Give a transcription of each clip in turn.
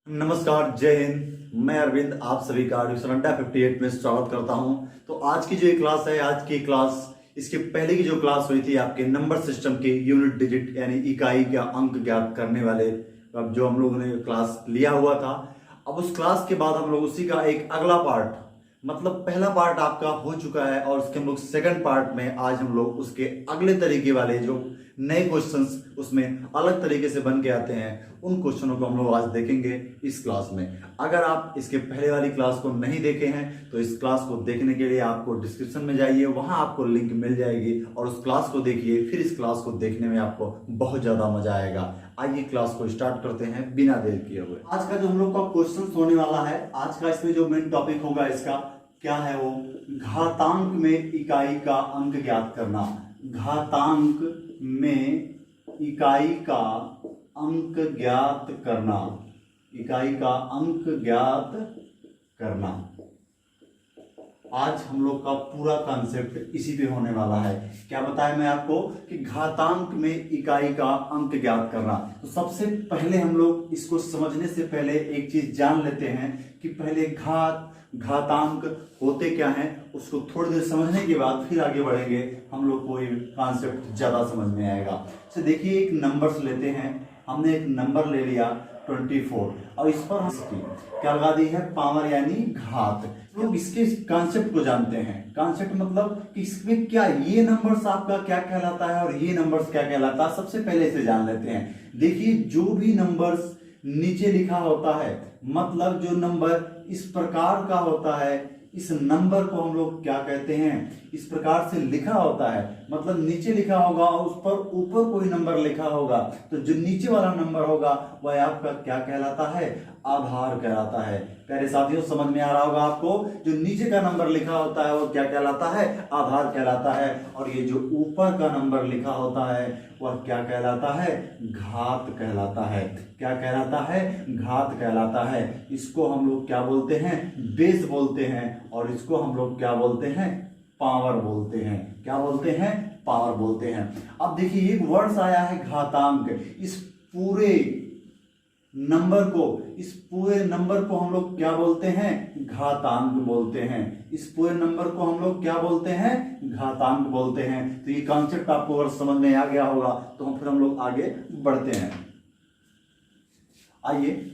नमस्कार, जय हिंद। मैं अरविंद आप सभी का एडमिशन 58 में स्वागत करता हूं। तो आज की जो ये क्लास है, आज की क्लास इसके पहले की जो क्लास हुई थी आपके नंबर सिस्टम के यूनिट डिजिट यानी इकाई का अंक ज्ञात करने वाले, अब जो हम लोगों ने क्लास लिया हुआ था, अब उस क्लास के बाद हम लोग उसी का एक अगला पार्ट, मतलब पहला पार्ट आपका हो चुका है और उसके हम लोग सेकंड पार्ट में आज हम लोग उसके अगले तरीके वाले जो नए क्वेश्चंस उसमें अलग तरीके से बन के आते हैं, उन क्वेश्चनों को हम लोग आज देखेंगे इस क्लास में। अगर आप इसके पहले वाली क्लास को नहीं देखे हैं तो इस क्लास को देखने के लिए आपको डिस्क्रिप्शन में जाइए, वहां आपको लिंक मिल जाएगी और उस क्लास को देखिए। फिर इस क्लास को देखने में आपको बहुत ज्यादा मजा आएगा। आइए क्लास को स्टार्ट करते हैं बिना देर किए हुए। आज का जो हम लोग का क्वेश्चन होने वाला है, आज का इसमें जो मेन टॉपिक होगा इसका क्या है, वो घातांक में इकाई का अंक ज्ञात करना। घातांक में इकाई का अंक ज्ञात करना, इकाई का अंक ज्ञात करना। आज हम लोग का पूरा कॉन्सेप्ट इसी पे होने वाला है। क्या बताया मैं आपको कि घातांक में इकाई का अंक ज्ञात करना। तो सबसे पहले हम लोग इसको समझने से पहले एक चीज जान लेते हैं कि पहले घातांक होते क्या हैं, उसको थोड़ी देर समझने के बाद फिर आगे बढ़ेंगे, हम लोग को ये कॉन्सेप्ट ज्यादा समझ में आएगा। तो देखिए एक नंबर्स लेते हैं, हमने एक नंबर ले लिया 24 और इस पर हम क्या लगा दी है, पावर यानी घात। लोग इसके कॉन्सेप्ट को जानते हैं। कॉन्सेप्ट मतलब कि इसमें क्या ये नंबर्स आपका क्या कहलाता है और ये नंबर्स क्या कहलाता है, सबसे पहले इसे जान लेते हैं। देखिए जो भी नंबर्स नीचे लिखा होता है, मतलब जो नंबर इस प्रकार का होता है, इस नंबर को हम लोग क्या कहते हैं, इस प्रकार से लिखा होता है, मतलब नीचे लिखा होगा और उस पर ऊपर कोई नंबर लिखा होगा, तो जो नीचे वाला नंबर होगा वह आपका क्या कहलाता है, आधार कहलाता है। प्यारे साथियों समझ में आ रहा होगा आपको, जो नीचे का नंबर लिखा होता है वो क्या कहलाता है, आधार कहलाता है। और ये जो ऊपर का नंबर लिखा होता है वह क्या कहलाता है, घात कहलाता है। क्या कहलाता है, घात कहलाता है। इसको हम लोग क्या बोलते हैं, बेस बोलते हैं, और इसको हम लोग क्या बोलते हैं, पावर बोलते हैं। क्या बोलते हैं, पावर बोलते हैं। अब देखिए एक वर्ड्स आया है घातांक। इस पूरे नंबर को हम लोग क्या बोलते हैं, घातांक बोलते हैं। इस पूरे नंबर को हम लोग क्या बोलते हैं, घातांक बोलते हैं। तो ये कॉन्सेप्ट आपको अगर समझ में आ गया होगा तो हम लोग आगे बढ़ते हैं। आइए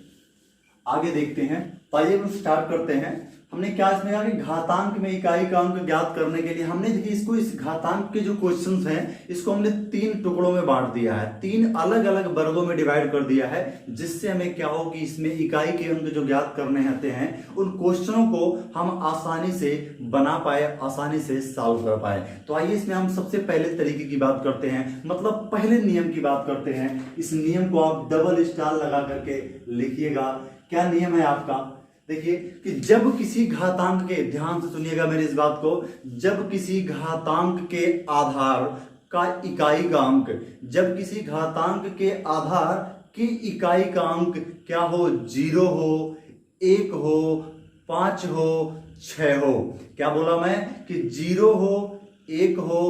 आगे देखते हैं। तो आइए हम स्टार्ट करते हैं। हमने क्या इसमें कहा कि घातांक में इकाई का अंक ज्ञात करने के लिए हमने देखिए इसको, इस घातांक के जो क्वेश्चंस हैं इसको हमने 3 टुकड़ों में बांट दिया है, 3 अलग अलग वर्गों में डिवाइड कर दिया है, जिससे हमें क्या हो कि इसमें इकाई के अंक जो ज्ञात करने आते हैं उन क्वेश्चनों को हम आसानी से बना पाए, आसानी से सॉल्व कर पाए। तो आइए इसमें हम सबसे पहले तरीके की बात करते हैं, मतलब पहले नियम की बात करते हैं। इस नियम को आप डबल स्टार लगा करके लिखिएगा। क्या नियम है आपका, देखिए कि जब किसी घातांक के, ध्यान से सुनिएगा मेरी इस बात को, जब किसी घातांक के आधार का इकाई का अंक, जब किसी घातांक के आधार की इकाई का अंक क्या हो, 0 हो, 1 हो, 5 हो, 6 हो। क्या बोला मैं कि 0 हो, 1 हो,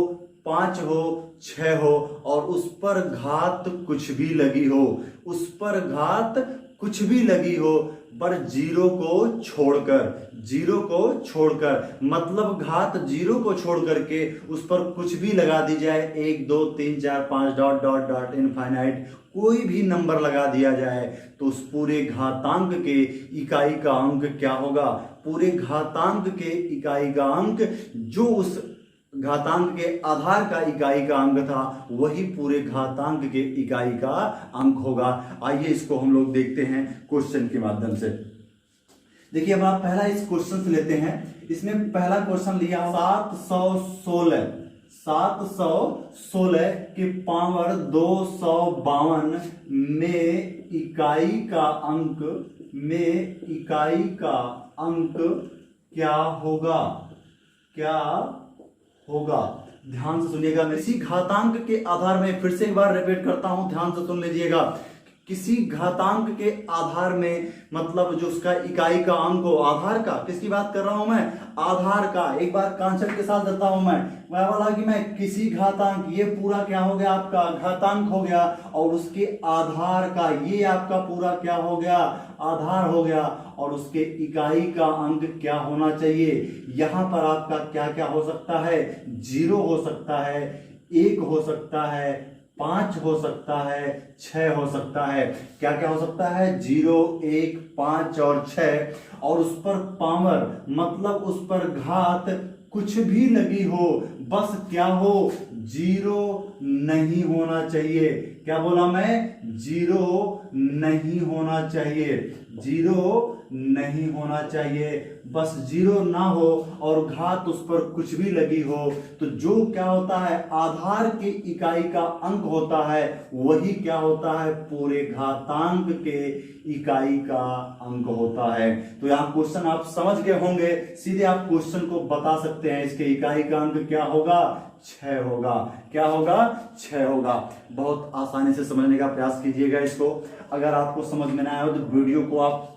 5 हो, 6 हो, और उस पर घात कुछ भी लगी हो, उस पर घात कुछ भी लगी हो, पर 0 को छोड़कर, मतलब घात 0 को छोड़ करके उस पर कुछ भी लगा दी जाए, 1 2 3 4 5 डॉट डॉट डॉट इनफाइनाइट कोई भी नंबर लगा दिया जाए, तो उस पूरे घातांक के इकाई का अंक क्या होगा, पूरे घातांक के इकाई का अंक जो उस घातांक के आधार का इकाई का अंक था वही पूरे घातांक के इकाई का अंक होगा। आइए इसको हम लोग देखते हैं क्वेश्चन के माध्यम से। देखिए अब आप पहला इस क्वेश्चन से लेते हैं। इसमें पहला क्वेश्चन लिया 716 के पावर 252 में इकाई का अंक क्या होगा। ध्यान से सुनिएगा। इसी घातांक के आधार में फिर से एक बार रिपीट करता हूं, ध्यान से सुन लीजिएगा किसी घातांक के आधार में, मतलब जो उसका इकाई का अंक हो, आधार का, किसकी बात कर रहा हूं मैं, आधार का। एक बार कॉन्सेप्ट के साथ जाता हूं मैं बोला कि मैं किसी घातांक, ये पूरा क्या हो गया आपका घातांक हो गया, और उसके आधार का, ये आपका पूरा क्या हो गया, आधार हो गया, और उसके इकाई का अंक क्या होना चाहिए। यहां पर आपका क्या क्या हो सकता है, 0 हो सकता है, 1 हो सकता है, 5 हो सकता है, 6 हो सकता है। क्या क्या हो सकता है, 0, 1, 5 और 6। और उस पर पावर, मतलब उस पर घात कुछ भी लगी हो, बस क्या हो, 0 नहीं होना चाहिए। क्या बोला मैं, 0 नहीं होना चाहिए, 0 नहीं होना चाहिए, बस 0 ना हो और घात उस पर कुछ भी लगी हो। तो जो क्या होता है, आधार की इकाई का अंक होता है, वही क्या होता है, पूरे घातांक के इकाई का अंक होता है। तो यहां क्वेश्चन आप समझ गए होंगे, सीधे आप क्वेश्चन को बता सकते हैं, इसके इकाई का अंक क्या होगा, 6 होगा। क्या होगा, 6 होगा। बहुत आसानी से समझने का प्रयास कीजिएगा इसको। अगर आपको समझ में ना आए तो वीडियो को आप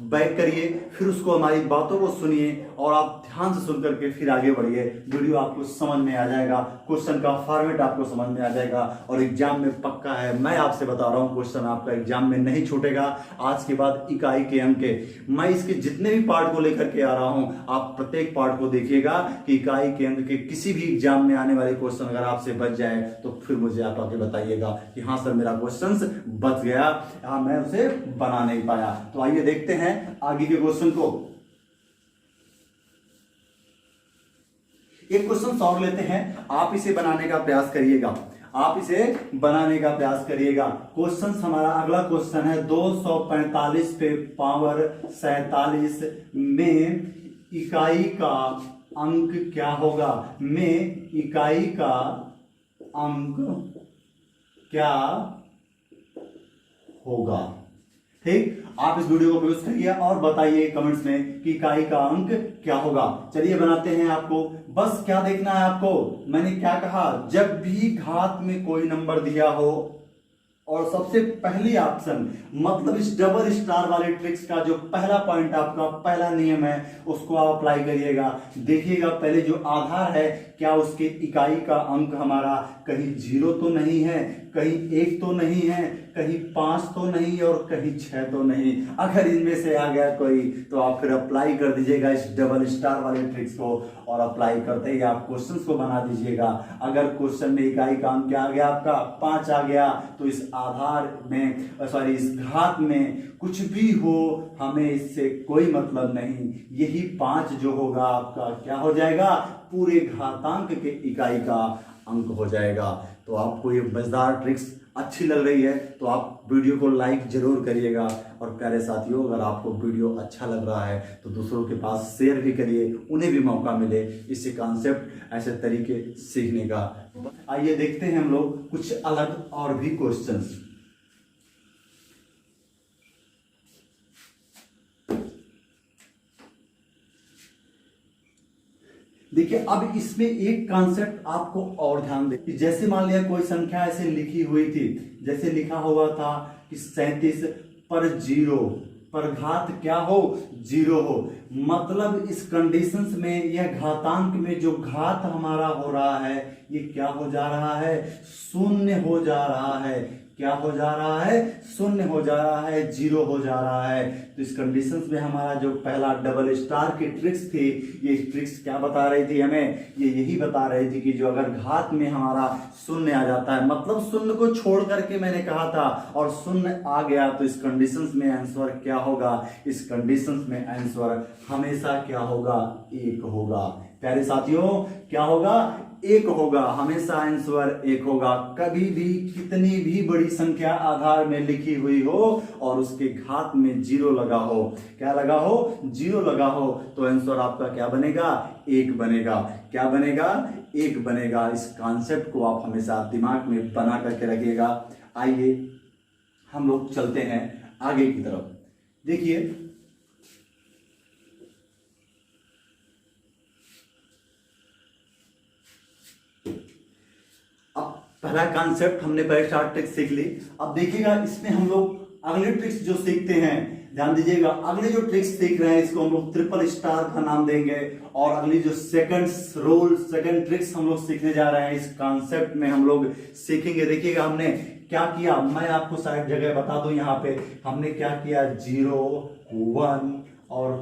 बैक करिए, फिर उसको हमारी बातों को सुनिए और आप ध्यान से सुन करके फिर आगे बढ़िए। वीडियो आपको समझ में आ जाएगा, क्वेश्चन का फॉर्मेट आपको समझ में आ जाएगा, और एग्जाम में पक्का है, मैं आपसे बता रहा हूं, क्वेश्चन आपका एग्जाम में नहीं छूटेगा। आज के बाद इकाई के अंक के मैं इसके जितने भी पार्ट को लेकर के आ रहा हूं, आप प्रत्येक पार्ट को देखिएगा कि इकाई के अंक के किसी भी एग्जाम में आने वाले क्वेश्चन अगर आपसे बच जाए तो फिर मुझे आप आके बताइएगा कि हाँ सर मेरा क्वेश्चन बच गया, हाँ मैं उसे बना नहीं पाया। तो आइए देखते हैं आगे के क्वेश्चन को। एक क्वेश्चन और लेते हैं, आप इसे बनाने का प्रयास करिएगा, आप इसे बनाने का प्रयास करिएगा। क्वेश्चन हमारा अगला क्वेश्चन है 245 पे पावर 47 में इकाई का अंक क्या होगा, में इकाई का अंक क्या होगा। ठीक, आप इस वीडियो को पॉज करिए और बताइए कमेंट्स में कि इकाई का अंक क्या होगा। चलिए बनाते हैं। आपको बस क्या देखना है, आपको मैंने क्या कहा, जब भी घात में कोई नंबर दिया हो और सबसे पहली ऑप्शन, मतलब इस डबल स्टार वाले ट्रिक्स का जो पहला पॉइंट, आपका पहला नियम है, उसको आप अप्लाई करिएगा। देखिएगा पहले जो आधार है, क्या उसके इकाई का अंक हमारा कहीं 0 तो नहीं है, कहीं 1 तो नहीं है, कहीं 5 तो नहीं और कहीं 6 तो नहीं। अगर इनमें से आ गया कोई तो आप फिर अप्लाई कर दीजिएगा इस डबल स्टार वाले ट्रिक्स को, और अप्लाई करते ही आप क्वेश्चंस को बना दीजिएगा। अगर क्वेश्चन में इकाई का अंक क्या आ गया, आपका 5 आ गया, तो इस आधार में, सॉरी इस घात में कुछ भी हो, हमें इससे कोई मतलब नहीं, यही 5 जो होगा आपका क्या हो जाएगा, पूरे घातांक के इकाई का अंक हो जाएगा। तो आपको ये मजेदार ट्रिक्स अच्छी लग रही है तो आप वीडियो को लाइक जरूर करिएगा। और प्यारे साथियों, अगर आपको वीडियो अच्छा लग रहा है तो दूसरों के पास शेयर भी करिए, उन्हें भी मौका मिले इससे कॉन्सेप्ट, ऐसे तरीके सीखने का। आइए देखते हैं हम लोग कुछ अलग और भी क्वेश्चंस। देखिए अब इसमें एक कॉन्सेप्ट आपको और ध्यान दे कि जैसे मान लिया कोई संख्या ऐसे लिखी हुई थी, जैसे लिखा हुआ था कि 37 पर 0 पर घात क्या हो, 0 हो, मतलब इस कंडीशंस में यह घातांक में जो घात हमारा हो रहा है ये क्या हो जा रहा है, शून्य हो जा रहा है। क्या हो जा रहा है, शून्य हो जा रहा है, 0 हो जा रहा है। तो इस कंडीशंस में हमारा जो पहला डबल स्टार की ट्रिक्स थी, ये ट्रिक्स क्या बता रही थी हमें, ये यही बता रही थी कि जो अगर घात में हमारा शून्य आ जाता है, मतलब शून्य को छोड़ करके मैंने कहा था, और शून्य आ गया तो इस कंडीशंस में आंसर क्या होगा, इस कंडीशंस में आंसर हमेशा क्या होगा, 1 होगा। प्यारे साथियों क्या होगा, 1 होगा, हमेशा आंसर 1 होगा। कभी भी कितनी भी बड़ी संख्या आधार में लिखी हुई हो और उसके घात में 0 लगा हो, क्या लगा हो, 0 लगा हो, तो आंसर आपका क्या बनेगा, 1 बनेगा। क्या बनेगा, 1 बनेगा। इस कॉन्सेप्ट को आप हमेशा दिमाग में बना करके रखिएगा। आइए हम लोग चलते हैं आगे की तरफ। देखिए पहला कॉन्सेप्ट हमने पहले स्टार ट्रिक्स सीख ली। अब देखिएगा इसमें हम लोग अगले ट्रिक्स जो सीखते हैं, ध्यान दीजिएगा, अगले जो ट्रिक्स सीख रहे हैं इसको हम लोग ट्रिपल स्टार का नाम देंगे। और अगली जो सेकंड ट्रिक्स हम लोग सीखने जा रहे हैं इस कॉन्सेप्ट में हम लोग सीखेंगे। देखिएगा हमने क्या किया, मैं आपको शायद जगह बता दूं, यहाँ पे हमने क्या किया, 0, 1 और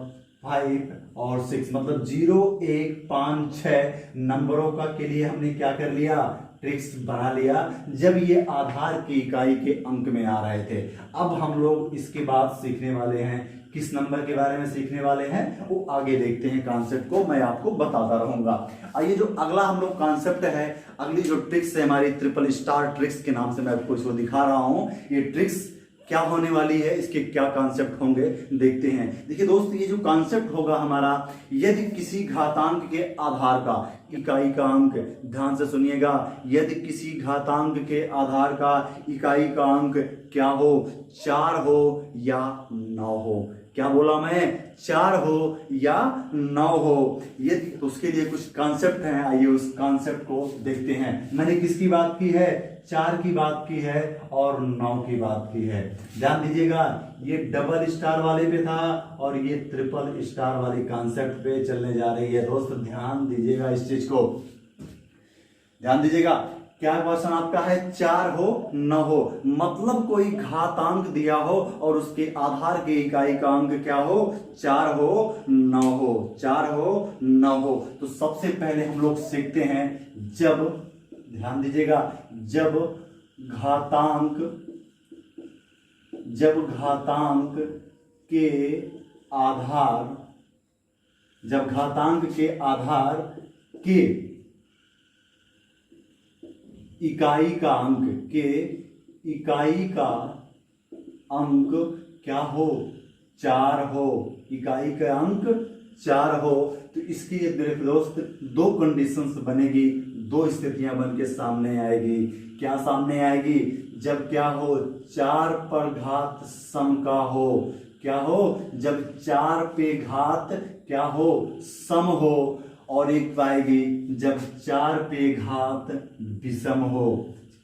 5 और 6, मतलब 0, 1, 5, 6 नंबरों का के लिए हमने क्या कर लिया, ट्रिक्स बना लिया जब ये आधार की इकाई के अंक में आ रहे थे। अब हम लोग इसके बाद सीखने वाले हैं, किस नंबर के बारे में सीखने वाले हैं वो आगे देखते हैं, कॉन्सेप्ट को मैं आपको बताता रहूंगा। आइए जो अगला हम लोग कॉन्सेप्ट है, अगली जो ट्रिक्स है हमारी ट्रिपल स्टार ट्रिक्स के नाम से मैं आपको इसको दिखा रहा हूं। ये ट्रिक्स क्या होने वाली है, इसके क्या कॉन्सेप्ट होंगे देखते हैं। देखिए दोस्त, ये जो कॉन्सेप्ट होगा हमारा, यदि किसी घातांक के आधार का इकाई का अंक, ध्यान से सुनिएगा, यदि किसी घातांक के आधार का इकाई का अंक क्या हो, 4 हो या 9 हो। क्या बोला मैं, 4 हो या 9 हो। ये तो उसके लिए कुछ कॉन्सेप्ट हैं, आइए उस कॉन्सेप्ट को देखते हैं। मैंने किसकी बात की है, 4 की बात की है और 9 की बात की है। ध्यान दीजिएगा, ये डबल स्टार वाले पे था और ये ट्रिपल स्टार वाले कॉन्सेप्ट पे चलने जा रही है। दोस्त ध्यान दीजिएगा इस चीज को, ध्यान दीजिएगा। क्या क्वेश्चन आपका है, 4 हो 9 हो, मतलब कोई घातांक दिया हो और उसके आधार के इकाई का अंक क्या हो, 4 हो 9 हो, 4 हो 9 हो। तो सबसे पहले हम लोग सीखते हैं, जब, ध्यान दीजिएगा, जब घातांक के आधार, जब घातांक के आधार के इकाई का अंक क्या हो, 4 हो, इकाई का अंक 4 हो। तो इसकी दोस्त 2 कंडीशंस बनेगी, 2 स्थितियां बन के सामने आएगी। क्या सामने आएगी, जब क्या हो, 4 पर घात सम का हो, क्या हो, जब 4 पे घात क्या हो, सम हो। और एक पाएगी जब 4 पे घात विषम हो,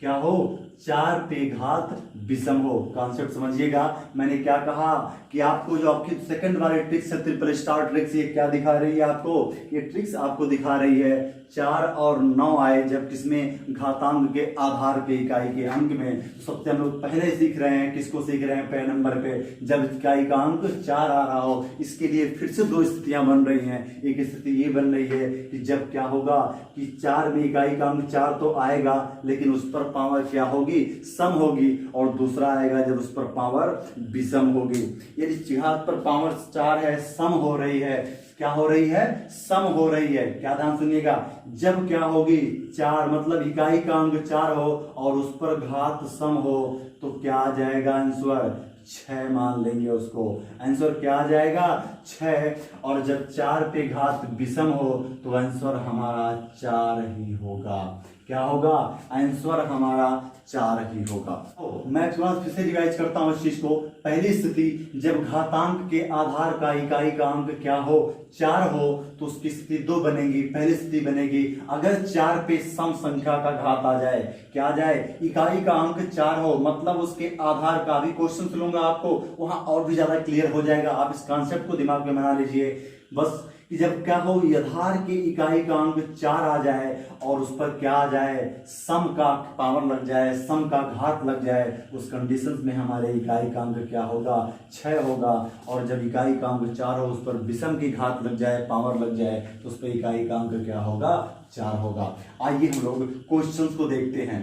क्या हो, 4 पे घात विषम हो। कॉन्सेप्ट समझिएगा, मैंने क्या कहा कि आपको जो आपकी सेकंड वाली ट्रिक्स है ट्रिपल स्टार ट्रिक्स, ये क्या दिखा रही है आपको, ये ट्रिक्स आपको दिखा रही है 4 और 9 आए जब किसमें, घातांक के आधार के इकाई के अंक में। तो सबसे हम लोग पहले सीख रहे हैं, किसको सीख रहे हैं, पहले नंबर पे, जब इकाई का अंक 4 आ रहा हो। इसके लिए फिर से 2 स्थितियां बन रही हैं। एक स्थिति ये बन रही है कि जब क्या होगा कि 4 में इकाई का अंक 4 तो आएगा लेकिन उस पर पावर क्या होगी, सम होगी। और दूसरा आएगा जब उस पर पावर विषम होगी। यदि घात पर पावर 4 है, सम हो रही है, क्या हो रही है, सम हो रही है। क्या ध्यान सुनिएगा, जब क्या होगी 4, मतलब इकाई का अंक 4 हो और उस पर घात सम हो, तो क्या आ जाएगा आंसर, 6 मान लेंगे उसको। आंसर क्या आ जाएगा, 6। और जब 4 पे घात विषम हो तो आंसर हमारा 4 ही होगा। क्या होगा, आंसर हमारा 4 ही होगा। तो मैं फिर से रिवाइज करता हूं इस चीज को। पहली स्थिति, जब घातांक के आधार का इकाई का अंक क्या हो, 4 हो, तो उसकी स्थिति 2 बनेगी। पहली स्थिति बनेगी अगर 4 पे सम संख्या का घात आ जाए, क्या आ जाए, इकाई का अंक 4 हो, मतलब उसके आधार का, भी क्वेश्चन लूंगा आपको, वहां और भी ज्यादा क्लियर हो जाएगा। आप इस कॉन्सेप्ट को दिमाग में बना लीजिए बस, कि जब क्या हो, आधार की इकाई का अंक 4 आ जाए और उस पर क्या आ जाए, सम का पावर लग जाए, सम का घात लग जाए, उस कंडीशन में हमारे इकाई का अंक क्या होगा, 6 होगा। और जब इकाई का अंक 4 हो, उस पर विषम की घात लग जाए, पावर लग जाए, तो उस पर इकाई का अंक क्या होगा, 4 होगा। आइए हम लोग क्वेश्चंस को देखते हैं।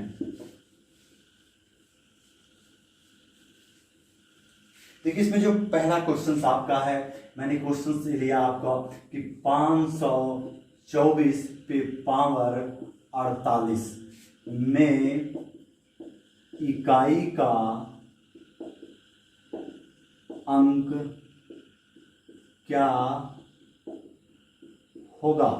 देखिए इसमें जो पहला क्वेश्चन आपका है, मैंने क्वेश्चन से लिया आपका कि 524 पे पावर 48 में इकाई का अंक क्या होगा।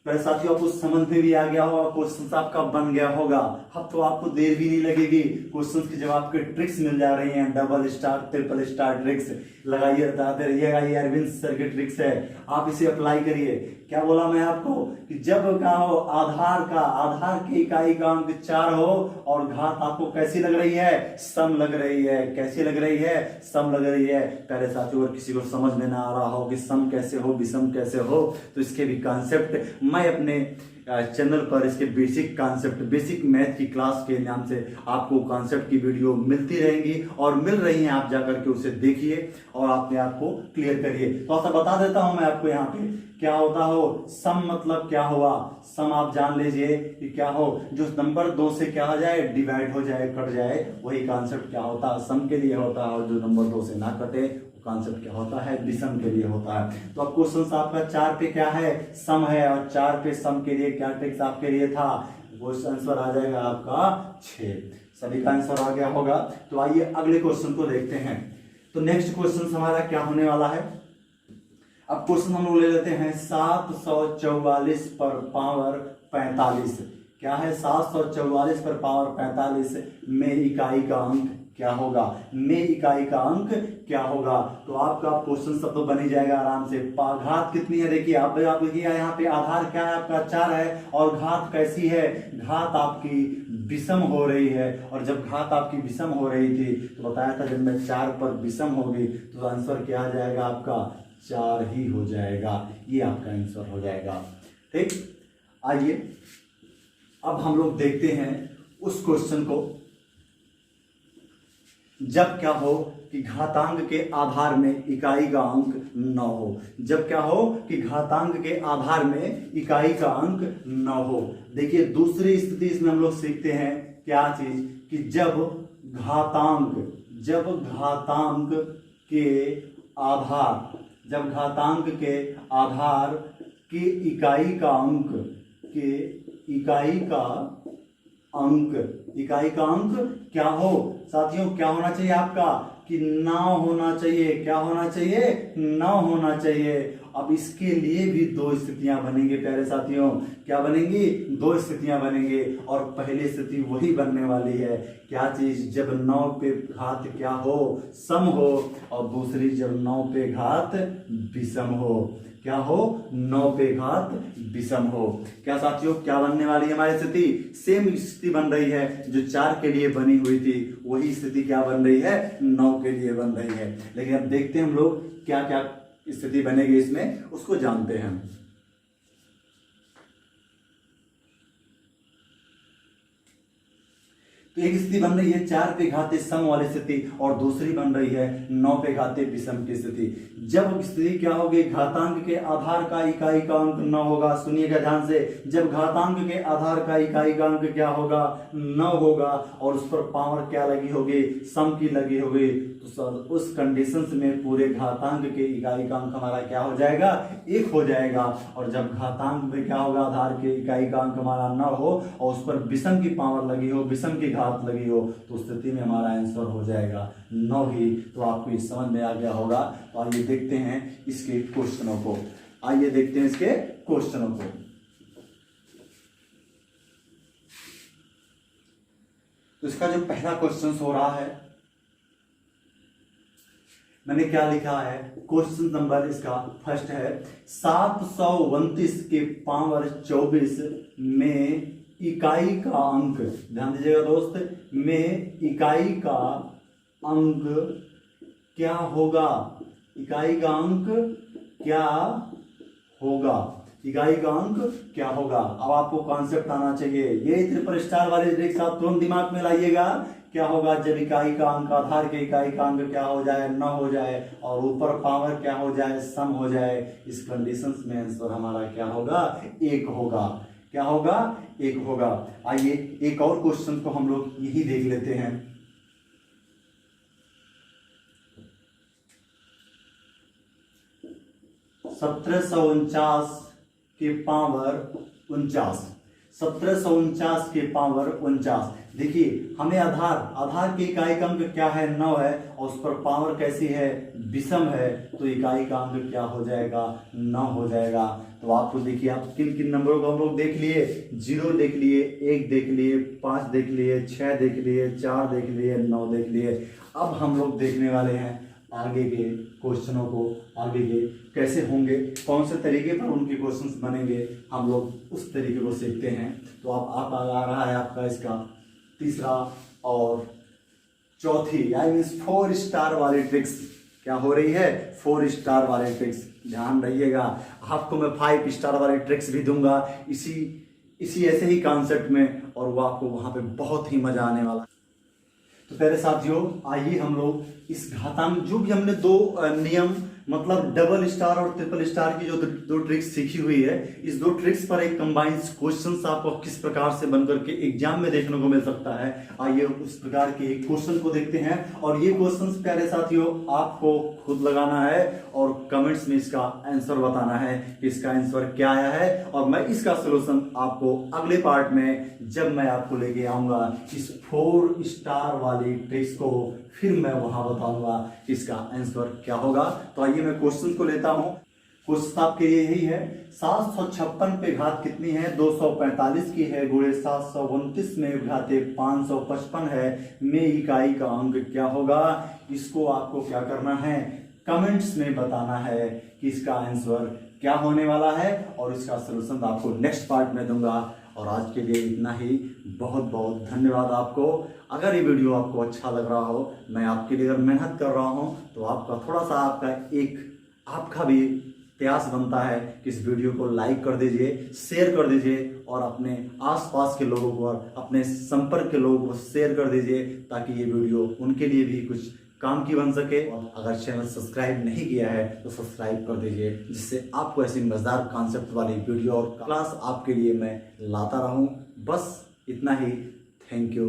पहले साथियों आपको समझ में भी आ गया होगा, क्वेश्चन आपका बन गया होगा। अब तो आपको देर भी नहीं लगेगी, क्वेश्चन के जवाब के ट्रिक्स मिल जा रही हैं, double star triple star tricks लगाइए, बताते रहिएगा। ये अरविंद सर की ट्रिक्स है, आप इसे अप्लाई करिए। क्या बोला मैं आपको कि जब क्या हो आधार की इकाई का अंक 4 हो और घात आपको कैसी लग रही है, सम लग रही है। कैसी लग रही है, सम लग रही है। पहले साथियों अगर किसी को समझ में ना आ रहा हो कि सम कैसे हो विषम कैसे हो, तो इसके भी कॉन्सेप्ट मैं अपने चैनल पर इसके बेसिक कॉन्सेप्ट बेसिक मैथ की क्लास के नाम से आपको कॉन्सेप्ट की वीडियो मिलती रहेंगी और मिल रही हैं। आप जाकर के उसे देखिए और अपने आप को क्लियर करिए। तो ऐसा बता देता हूं मैं आपको यहाँ पे क्या होता हो। सम मतलब क्या हुआ, सम आप जान लीजिए कि क्या हो, जो नंबर 2 से क्या हो जाए, डिवाइड हो जाए, कट जाए, वही कॉन्सेप्ट क्या होता है, सम के लिए होता है। और जो नंबर 2 से ना कटे कॉन्सेप्ट क्या होता है, विषम के लिए होता है। तो अब क्वेश्चन आपका 4 पे क्या है, सम है, और 4 पे सम के लिए क्या ट्रिक्स आपके लिए था, वो आंसर आ जाएगा आपका 6। सभी का आंसर आ गया होगा। तो आइए अगले क्वेश्चन को देखते हैं। तो नेक्स्ट क्वेश्चन हमारा क्या होने वाला है। अब क्वेश्चन हम लोग ले लेते हैं 744 पर पावर 45। क्या है, 744 पर पावर 45 में इकाई का अंक क्या होगा, में इकाई का अंक क्या होगा। तो आपका क्वेश्चन सब तो बन ही जाएगा आराम से। घात कितनी है, देखिए आप देखिए यहाँ पे आधार क्या है आपका 4 है, और घात कैसी है, घात आपकी विषम हो रही है। और जब घात आपकी विषम हो रही थी तो बताया था जब मैं 4 पर विषम होगी तो आंसर क्या आ जाएगा आपका 4 ही हो जाएगा। ये आपका आंसर हो जाएगा। ठीक, आइए अब हम लोग देखते हैं उस क्वेश्चन को, जब क्या हो कि घातांक के आधार में इकाई का अंक 9 हो। जब क्या हो कि घातांक के आधार में इकाई का अंक 9 हो। देखिए दूसरी स्थिति इसमें हम लोग सीखते हैं क्या चीज, कि जब घातांक के आधार के इकाई का अंक क्या हो। साथियों क्या होना चाहिए आपका कि 9 होना चाहिए। क्या होना चाहिए, 9 होना चाहिए। अब इसके लिए भी 2 स्थितियां बनेंगे प्यारे साथियों। क्या बनेंगी, 2 स्थितियां बनेंगे। और पहली स्थिति वही बनने वाली है, क्या चीज, जब 9 पे घात क्या हो, सम हो, और दूसरी जब 9 पे घात विषम हो। क्या हो, 9 पे घात विषम हो। क्या साथियों क्या बनने वाली है हमारी स्थिति, सेम स्थिति बन रही है जो 4 के लिए बनी हुई थी, वही स्थिति क्या बन रही है, 9 के लिए बन रही है। लेकिन अब देखते हैं हम लोग क्या क्या स्थिति बनेगी इसमें, उसको जानते हैं। तो एक स्थिति बन रही है 4 पे घाते सम वाली स्थिति, और दूसरी बन रही है 9 पे घाते विषम की स्थिति। जब स्थिति क्या होगी, घातांक के आधार का इकाई का अंक 9 होगा। सुनिएगा ध्यान से, जब घातांक के आधार का इकाई का अंक क्या होगा, 9 होगा, और उस पर पावर क्या लगी होगी, सम की लगी होगी, तो सर उस कंडीशन में पूरे घातांक के इकाई का अंक हमारा क्या हो जाएगा, 1 हो जाएगा। और जब घातांक में क्या होगा, आधार के इकाई का अंक हमारा 9 हो और उस पर विषम की पावर लगी हो, विषम की घात लगी हो, तो उस स्थिति में हमारा आंसर हो जाएगा 9 ही। तो आपको इस समझ में आ गया होगा। तो आइए देखते हैं इसके क्वेश्चनों को। तो इसका जो पहला क्वेश्चन हो रहा है, मैंने क्या लिखा है, क्वेश्चन नंबर इसका फर्स्ट है 729 के पावर 24 में इकाई का अंक, ध्यान दीजिएगा दोस्त, में इकाई का अंक क्या होगा, इकाई का अंक क्या होगा, इकाई का अंक क्या होगा। अब आपको कॉन्सेप्ट आना चाहिए, ये ट्रिपल स्टार वाले ट्रिक्स आप तुरंत दिमाग में लाइएगा। क्या होगा, जब इकाई का अंक, आधार के इकाई का अंक क्या हो जाए, 9 हो जाए, और ऊपर पावर क्या हो जाए, सम हो जाए, इस कंडीशन में आंसर हमारा क्या होगा, 1 होगा। क्या होगा, 1 होगा। आइए एक और क्वेश्चन को हम लोग यही देख लेते हैं। सत्रह सौ 49 के पावर 49, 1749 के पावर 49। देखिए हमें आधार की इकाई का अंक क्या है, 9 है, और उस पर पावर कैसी है, विषम है, तो इकाई का अंक क्या हो जाएगा, 9 हो जाएगा। तो आपको देखिए, आप किन किन नंबरों को हम लोग देख लिए, 0 देख लिए, 1 देख लिए, 5 देख लिए, 6 देख लिए, 4 देख लिए, 9 देख लिए। अब हम लोग देखने वाले हैं आगे के क्वेश्चनों को, आगे के कैसे होंगे, कौन से तरीके पर उनके क्वेश्चंस बनेंगे, हम लोग उस तरीके को सीखते हैं। तो आप आ रहा है आपका इसका तीसरा और चौथी, आई मीन 4 स्टार वाली ट्रिक्स। क्या हो रही है, 4 स्टार वाली ट्रिक्स। ध्यान रहिएगा, आपको मैं 5 स्टार वाली ट्रिक्स भी दूंगा इसी ऐसे ही कॉन्सेप्ट में, और वो आपको वहां पे बहुत ही मजा आने वाला। तो पहले साथियों आइए हम लोग इस घातांक, जो भी हमने 2 नियम मतलब डबल स्टार और ट्रिपल स्टार की जो 2 ट्रिक्स सीखी हुई है, इस 2 ट्रिक्स पर एक कंबाइंड क्वेश्चन आपको किस प्रकार से बनकर के एग्जाम में देखने को मिल सकता है। आइए उस प्रकार के एक क्वेश्चन को देखते हैं, और ये क्वेश्चन प्यारे साथियों आपको खुद लगाना है और कमेंट्स में इसका आंसर बताना है कि इसका आंसर क्या आया है, और मैं इसका सोल्यूशन आपको अगले पार्ट में जब मैं आपको लेके आऊंगा इस 4 स्टार वाली ट्रिक्स को, फिर मैं वहां बताऊंगा कि इसका आंसर क्या होगा। तो आइए मैं क्वेश्चन को लेता हूं। क्वेश्चन आपके लिए यही है, 756 पे घात कितनी है, 245 की है, गुणे 729 में घाते 555 है, में इकाई का अंक क्या होगा। इसको आपको क्या करना है, कमेंट्स में बताना है कि इसका आंसर क्या होने वाला है, और इसका सलूशन आपको नेक्स्ट पार्ट में दूंगा। और आज के लिए इतना ही, बहुत बहुत धन्यवाद आपको। अगर ये वीडियो आपको अच्छा लग रहा हो, मैं आपके लिए अगर मेहनत कर रहा हूँ, तो आपका थोड़ा सा आपका भी प्रयास बनता है कि इस वीडियो को लाइक कर दीजिए, शेयर कर दीजिए, और अपने आसपास के लोगों को और अपने संपर्क के लोगों को शेयर कर दीजिए, ताकि ये वीडियो उनके लिए भी कुछ काम की बन सके। और अगर चैनल सब्सक्राइब नहीं किया है तो सब्सक्राइब कर दीजिए, जिससे आपको ऐसी मजेदार कॉन्सेप्ट वाली वीडियो और क्लास आपके लिए मैं लाता रहूं। बस इतना ही। Thank you.